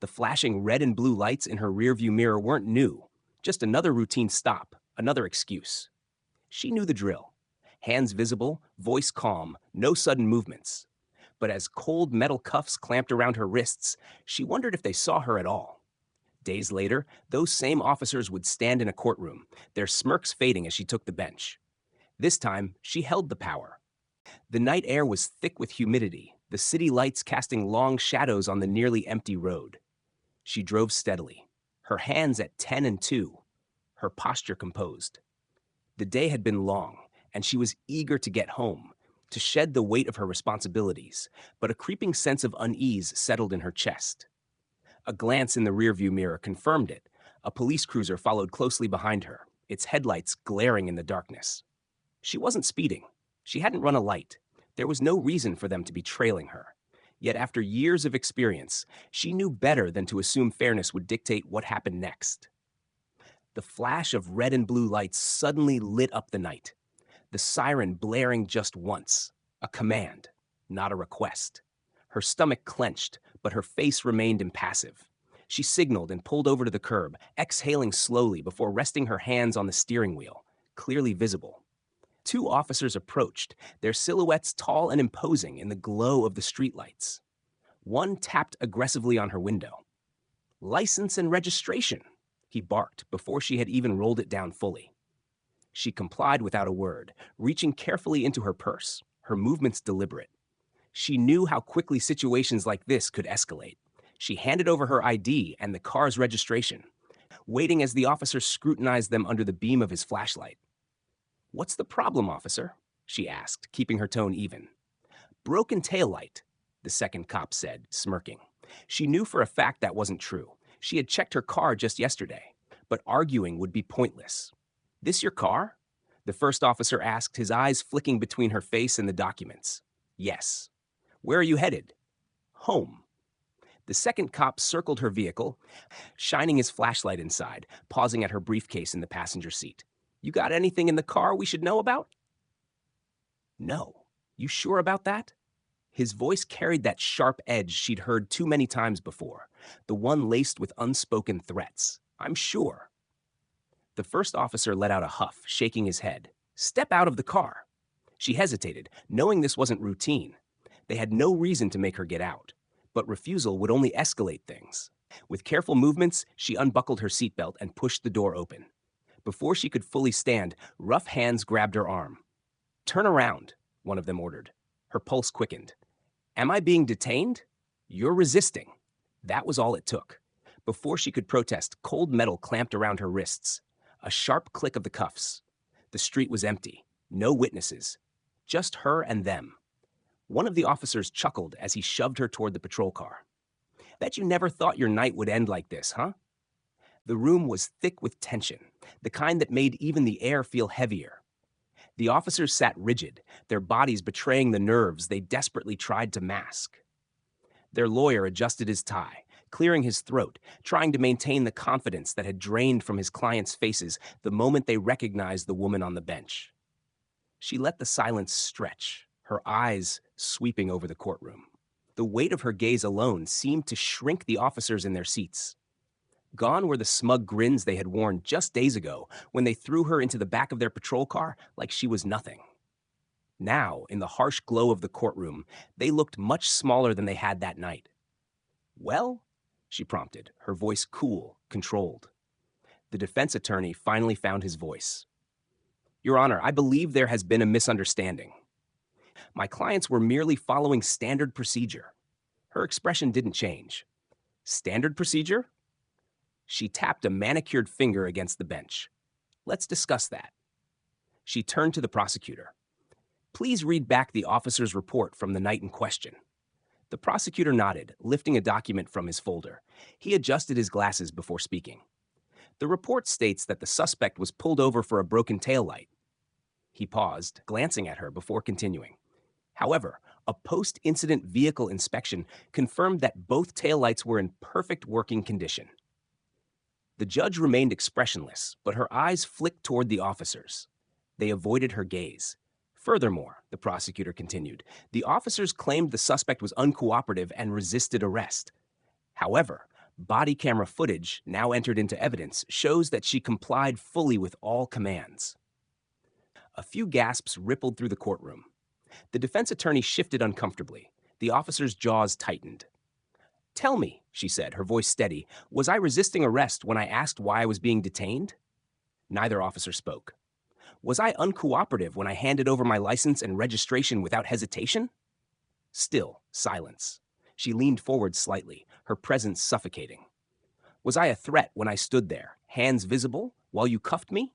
The flashing red and blue lights in her rearview mirror weren't new, just another routine stop, another excuse. She knew the drill. Hands visible, voice calm, no sudden movements. But as cold metal cuffs clamped around her wrists, she wondered if they saw her at all. Days later, those same officers would stand in a courtroom, their smirks fading as she took the bench. This time, she held the power. The night air was thick with humidity, the city lights casting long shadows on the nearly empty road. She drove steadily, her hands at 10 and 2, her posture composed. The day had been long, and she was eager to get home, to shed the weight of her responsibilities, but a creeping sense of unease settled in her chest. A glance in the rearview mirror confirmed it. A police cruiser followed closely behind her, its headlights glaring in the darkness. She wasn't speeding. She hadn't run a light. There was no reason for them to be trailing her. Yet after years of experience, she knew better than to assume fairness would dictate what happened next. The flash of red and blue lights suddenly lit up the night. The siren blaring just once. A command, not a request. Her stomach clenched, but her face remained impassive. She signaled and pulled over to the curb, exhaling slowly before resting her hands on the steering wheel, clearly visible. Two officers approached, their silhouettes tall and imposing in the glow of the streetlights. One tapped aggressively on her window. "License and registration," he barked before she had even rolled it down fully. She complied without a word, reaching carefully into her purse, her movements deliberate. She knew how quickly situations like this could escalate. She handed over her ID and the car's registration, waiting as the officer scrutinized them under the beam of his flashlight. "What's the problem, officer?" she asked, keeping her tone even. "Broken taillight," the second cop said, smirking. She knew for a fact that wasn't true. She had checked her car just yesterday, but arguing would be pointless. "This your car?" the first officer asked, his eyes flicking between her face and the documents. "Yes." "Where are you headed?" "Home." The second cop circled her vehicle, shining his flashlight inside, pausing at her briefcase in the passenger seat. "You got anything in the car we should know about?" "No. You sure about that?" His voice carried that sharp edge she'd heard too many times before, the one laced with unspoken threats. "I'm sure." The first officer let out a huff, shaking his head. "Step out of the car." She hesitated, knowing this wasn't routine. They had no reason to make her get out, but refusal would only escalate things. With careful movements, she unbuckled her seatbelt and pushed the door open. Before she could fully stand, rough hands grabbed her arm. "Turn around," one of them ordered. Her pulse quickened. "Am I being detained?" "You're resisting." That was all it took. Before she could protest, cold metal clamped around her wrists. A sharp click of the cuffs. The street was empty. No witnesses. Just her and them. One of the officers chuckled as he shoved her toward the patrol car. "Bet you never thought your night would end like this, huh?" The room was thick with tension, the kind that made even the air feel heavier. The officers sat rigid, their bodies betraying the nerves they desperately tried to mask. Their lawyer adjusted his tie, clearing his throat, trying to maintain the confidence that had drained from his clients' faces the moment they recognized the woman on the bench. She let the silence stretch, her eyes sweeping over the courtroom. The weight of her gaze alone seemed to shrink the officers in their seats. Gone were the smug grins they had worn just days ago when they threw her into the back of their patrol car like she was nothing. Now, in the harsh glow of the courtroom, they looked much smaller than they had that night. "Well?" she prompted, her voice cool, controlled. The defense attorney finally found his voice. "Your Honor, I believe there has been a misunderstanding. My clients were merely following standard procedure." Her expression didn't change. "Standard procedure?" She tapped a manicured finger against the bench. "Let's discuss that." She turned to the prosecutor. "Please read back the officer's report from the night in question." The prosecutor nodded, lifting a document from his folder. He adjusted his glasses before speaking. "The report states that the suspect was pulled over for a broken taillight." He paused, glancing at her before continuing. "However, a post-incident vehicle inspection confirmed that both taillights were in perfect working condition." The judge remained expressionless, but her eyes flicked toward the officers. They avoided her gaze. "Furthermore," the prosecutor continued, "the officers claimed the suspect was uncooperative and resisted arrest. However, Body camera footage, now entered into evidence, shows that she complied fully with all commands. A few gasps rippled through the courtroom. The defense attorney shifted uncomfortably. The officer's jaws tightened. "Tell me," she said, her voice steady, "was I resisting arrest when I asked why I was being detained?" Neither officer spoke. "Was I uncooperative when I handed over my license and registration without hesitation?" Still, silence. She leaned forward slightly, her presence suffocating. "Was I a threat when I stood there, hands visible, while you cuffed me?"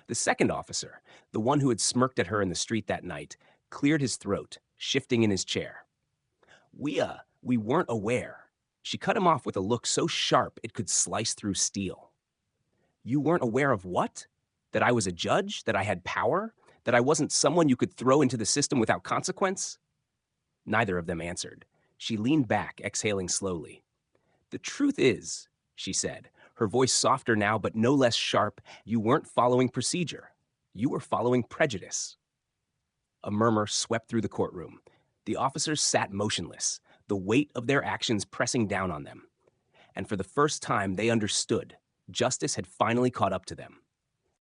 The second officer, the one who had smirked at her in the street that night, cleared his throat, shifting in his chair. We weren't aware." She cut him off with a look so sharp it could slice through steel. "You weren't aware of what? That I was a judge? That I had power? That I wasn't someone you could throw into the system without consequence?" Neither of them answered. She leaned back, exhaling slowly. "The truth is," she said, her voice softer now but no less sharp, "you weren't following procedure. You were following prejudice." A murmur swept through the courtroom. The officers sat motionless, the weight of their actions pressing down on them. And for the first time, they understood. Justice had finally caught up to them.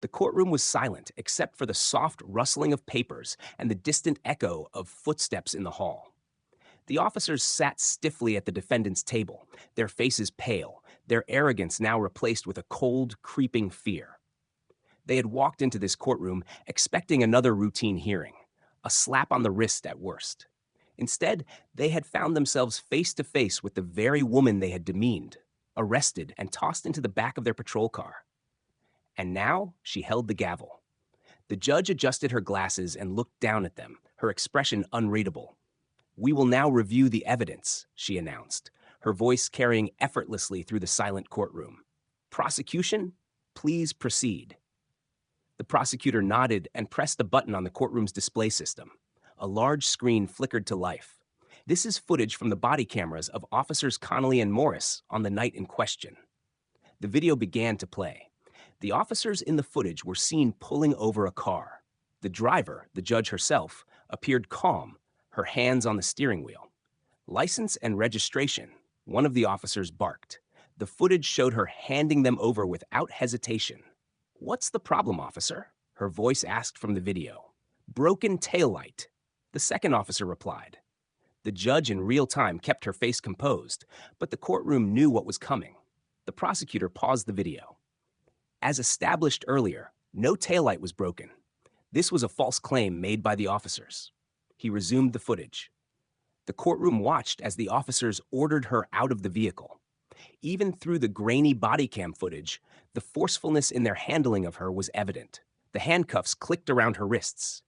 The courtroom was silent except for the soft rustling of papers and the distant echo of footsteps in the hall. The officers sat stiffly at the defendant's table, their faces pale, their arrogance now replaced with a cold, creeping fear. They had walked into this courtroom expecting another routine hearing, a slap on the wrist at worst. Instead, they had found themselves face to face with the very woman they had demeaned, arrested, and tossed into the back of their patrol car. And now she held the gavel. The judge adjusted her glasses and looked down at them, her expression unreadable. "We will now review the evidence," she announced, her voice carrying effortlessly through the silent courtroom. "Prosecution, please proceed." The prosecutor nodded and pressed a button on the courtroom's display system. A large screen flickered to life. "This is footage from the body cameras of Officers Connolly and Morris on the night in question." The video began to play. The officers in the footage were seen pulling over a car. The driver, the judge herself, appeared calm, her hands on the steering wheel. "License and registration," one of the officers barked. The footage showed her handing them over without hesitation. "What's the problem, officer?" her voice asked from the video. "Broken taillight," the second officer replied. The judge in real time kept her face composed, but the courtroom knew what was coming. The prosecutor paused the video. "As established earlier, no taillight was broken. This was a false claim made by the officers." He resumed the footage. The courtroom watched as the officers ordered her out of the vehicle. Even through the grainy body cam footage, the forcefulness in their handling of her was evident. The handcuffs clicked around her wrists.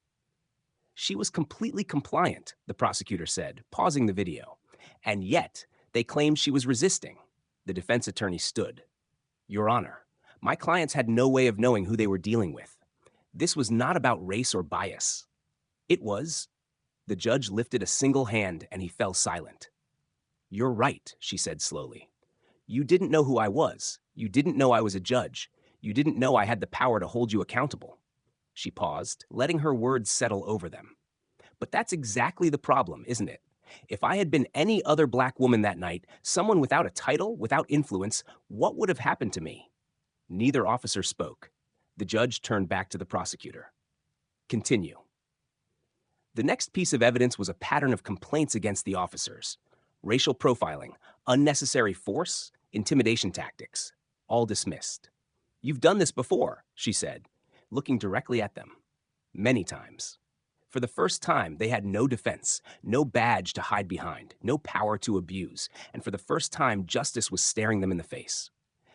"She was completely compliant," the prosecutor said, pausing the video. "And yet, they claimed she was resisting." The defense attorney stood. "Your Honor, my clients had no way of knowing who they were dealing with. This was not about race or bias. It was..." The judge lifted a single hand and he fell silent. "You're right," she said slowly. "You didn't know who I was. You didn't know I was a judge. You didn't know I had the power to hold you accountable." She paused, letting her words settle over them. "But that's exactly the problem, isn't it? If I had been any other black woman that night, someone without a title, without influence, what would have happened to me?" Neither officer spoke. The judge turned back to the prosecutor. "Continue." The next piece of evidence was a pattern of complaints against the officers. Racial profiling, unnecessary force, intimidation tactics, all dismissed. "You've done this before," she said, looking directly at them. "Many times." For the first time, they had no defense, no badge to hide behind, no power to abuse, and for the first time, justice was staring them in the face.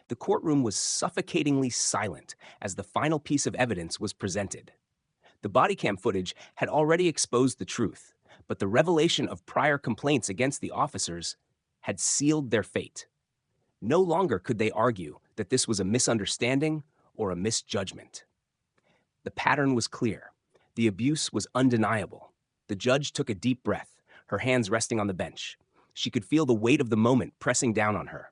The courtroom was suffocatingly silent as the final piece of evidence was presented. The body cam footage had already exposed the truth, but the revelation of prior complaints against the officers had sealed their fate. No longer could they argue that this was a misunderstanding or a misjudgment. The pattern was clear. The abuse was undeniable. The judge took a deep breath, her hands resting on the bench. She could feel the weight of the moment pressing down on her.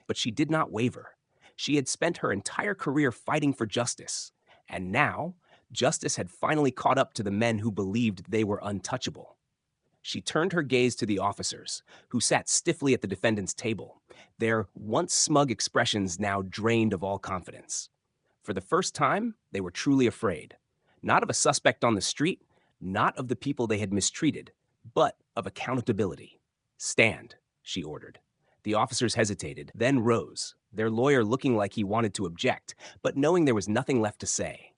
But she did not waver. She had spent her entire career fighting for justice, and now justice had finally caught up to the men who believed they were untouchable. She turned her gaze to the officers, who sat stiffly at the defendant's table, their once smug expressions now drained of all confidence. For the first time, they were truly afraid. Not of a suspect on the street, not of the people they had mistreated, but of accountability. "Stand," she ordered. The officers hesitated, then rose, their lawyer looking like he wanted to object, but knowing there was nothing left to say.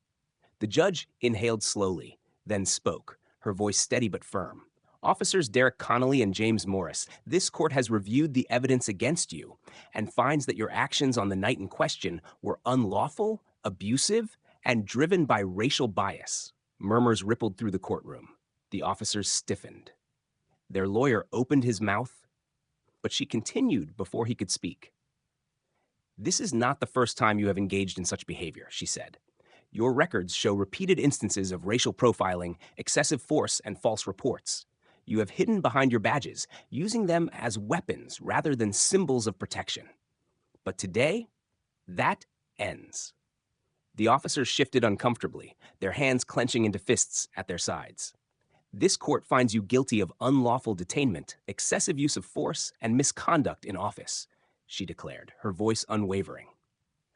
The judge inhaled slowly, then spoke, her voice steady but firm. "Officers Derek Connolly and James Morris, this court has reviewed the evidence against you and finds that your actions on the night in question were unlawful, abusive, and driven by racial bias." Murmurs rippled through the courtroom. The officers stiffened. Their lawyer opened his mouth, but she continued before he could speak. "This is not the first time you have engaged in such behavior," she said. "Your records show repeated instances of racial profiling, excessive force, and false reports. You have hidden behind your badges, using them as weapons rather than symbols of protection. But today, that ends." The officers shifted uncomfortably, their hands clenching into fists at their sides. "This court finds you guilty of unlawful detainment, excessive use of force, and misconduct in office," she declared, her voice unwavering.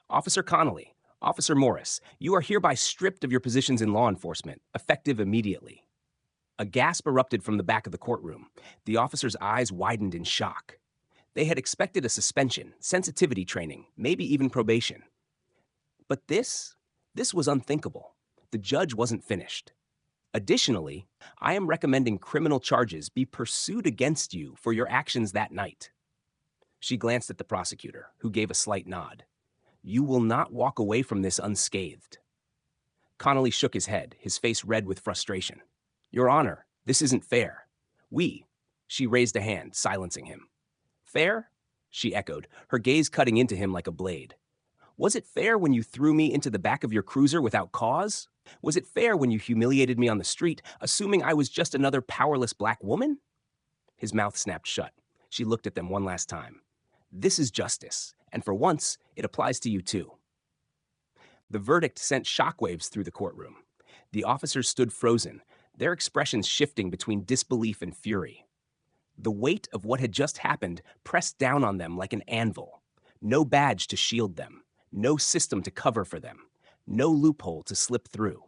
"Officer Connolly, Officer Morris, you are hereby stripped of your positions in law enforcement, effective immediately." A gasp erupted from the back of the courtroom. The officers' eyes widened in shock. They had expected a suspension, sensitivity training, maybe even probation. But this was unthinkable. The judge wasn't finished. "Additionally, I am recommending criminal charges be pursued against you for your actions that night." She glanced at the prosecutor, who gave a slight nod. "You will not walk away from this unscathed." Connolly shook his head, his face red with frustration. "Your Honor, this isn't fair. She raised a hand, silencing him. "Fair?" she echoed, her gaze cutting into him like a blade. "Was it fair when you threw me into the back of your cruiser without cause? Was it fair when you humiliated me on the street, assuming I was just another powerless black woman?" His mouth snapped shut. She looked at them one last time. "This is justice, and for once, it applies to you too." The verdict sent shockwaves through the courtroom. The officers stood frozen, their expressions shifting between disbelief and fury. The weight of what had just happened pressed down on them like an anvil. No badge to shield them, no system to cover for them, no loophole to slip through.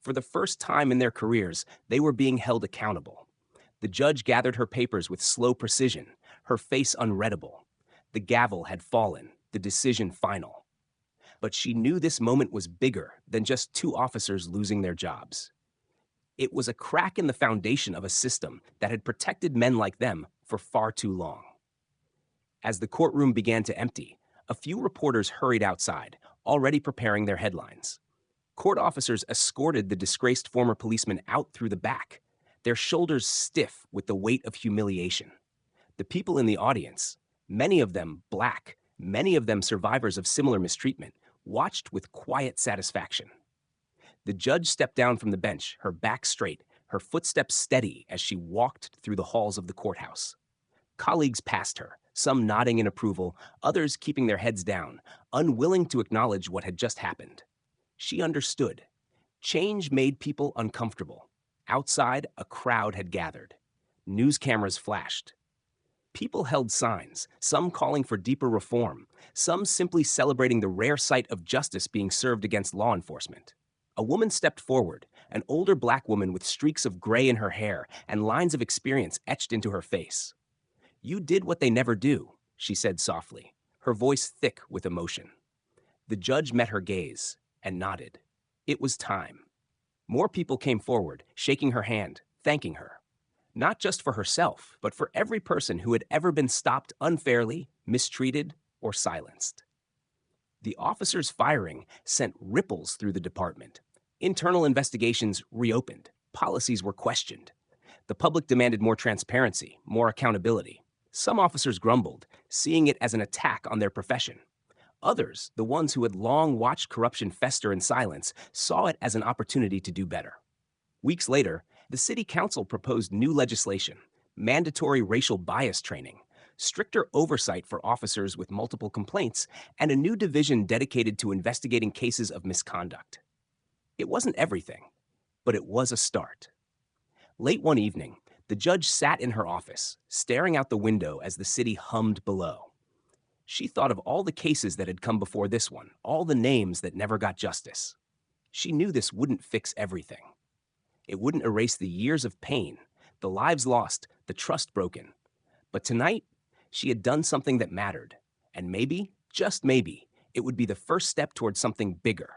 For the first time in their careers, they were being held accountable. The judge gathered her papers with slow precision, her face unreadable. The gavel had fallen, the decision final. But she knew this moment was bigger than just two officers losing their jobs. It was a crack in the foundation of a system that had protected men like them for far too long. As the courtroom began to empty, a few reporters hurried outside, already preparing their headlines. Court officers escorted the disgraced former policeman out through the back, their shoulders stiff with the weight of humiliation. The people in the audience, many of them black, many of them survivors of similar mistreatment, watched with quiet satisfaction. The judge stepped down from the bench, her back straight, her footsteps steady as she walked through the halls of the courthouse. Colleagues passed her, some nodding in approval, others keeping their heads down, unwilling to acknowledge what had just happened. She understood. Change made people uncomfortable. Outside, a crowd had gathered. News cameras flashed. People held signs, some calling for deeper reform, some simply celebrating the rare sight of justice being served against law enforcement. A woman stepped forward, an older black woman with streaks of gray in her hair and lines of experience etched into her face. "You did what they never do," she said softly, her voice thick with emotion. The judge met her gaze and nodded. It was time. More people came forward, shaking her hand, thanking her. Not just for herself, but for every person who had ever been stopped unfairly, mistreated, or silenced. The officers' firing sent ripples through the department. Internal investigations reopened. Policies were questioned. The public demanded more transparency, more accountability. Some officers grumbled, seeing it as an attack on their profession. Others, the ones who had long watched corruption fester in silence, saw it as an opportunity to do better. Weeks later, the city council proposed new legislation, mandatory racial bias training, stricter oversight for officers with multiple complaints, and a new division dedicated to investigating cases of misconduct. It wasn't everything, but it was a start. Late one evening, The judge sat in her office, staring out the window as the city hummed below. She thought of all the cases that had come before this one, all the names that never got justice. She knew this wouldn't fix everything. It wouldn't erase the years of pain, the lives lost, the trust broken. But tonight, she had done something that mattered. And maybe, just maybe, it would be the first step towards something bigger.